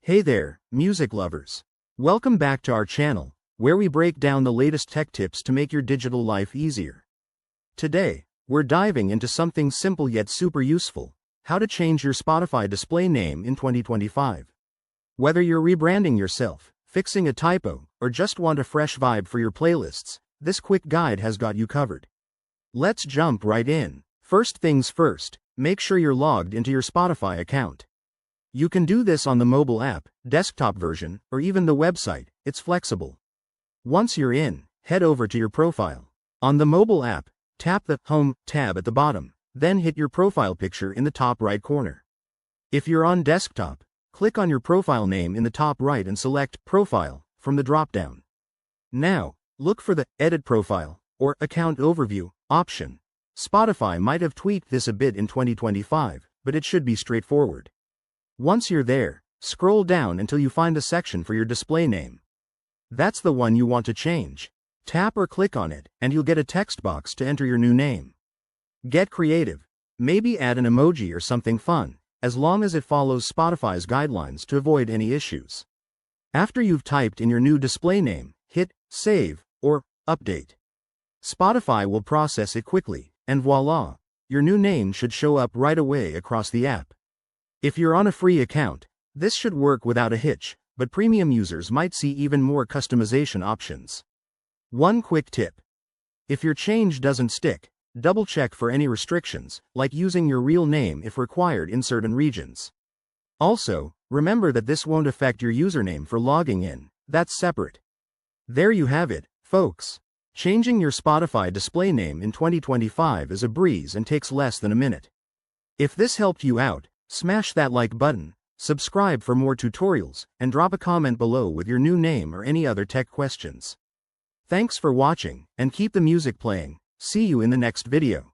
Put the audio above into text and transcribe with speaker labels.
Speaker 1: Hey there, music lovers. Welcome back to our channel, where we break down the latest tech tips to make your digital life easier. Today, we're diving into something simple yet super useful: how to change your Spotify display name in 2025. Whether you're rebranding yourself, fixing a typo, or just want a fresh vibe for your playlists, this quick guide has got you covered. Let's jump right in. First things first, make sure you're logged into your Spotify account. You can do this on the mobile app, desktop version, or even the website. It's flexible. Once you're in, head over to your profile. On the mobile app, tap the Home tab at the bottom, then hit your profile picture in the top right corner. If you're on desktop, click on your profile name in the top right and select Profile from the drop-down. Now, look for the Edit Profile or Account Overview option. Spotify might have tweaked this a bit in 2025, but it should be straightforward. Once you're there, scroll down until you find a section for your display name. That's the one you want to change. Tap or click on it, and you'll get a text box to enter your new name. Get creative. Maybe add an emoji or something fun, as long as it follows Spotify's guidelines to avoid any issues. After you've typed in your new display name, hit Save or Update. Spotify will process it quickly, and voila, your new name should show up right away across the app. If you're on a free account, this should work without a hitch, but premium users might see even more customization options. One quick tip: if your change doesn't stick, double-check for any restrictions, like using your real name if required in certain regions. Also, remember that this won't affect your username for logging in. That's separate. There you have it, folks. Changing your Spotify display name in 2025 is a breeze and takes less than a minute. If this helped you out, smash that like button, subscribe for more tutorials, and drop a comment below with your new name or any other tech questions. Thanks for watching, and keep the music playing. See you in the next video.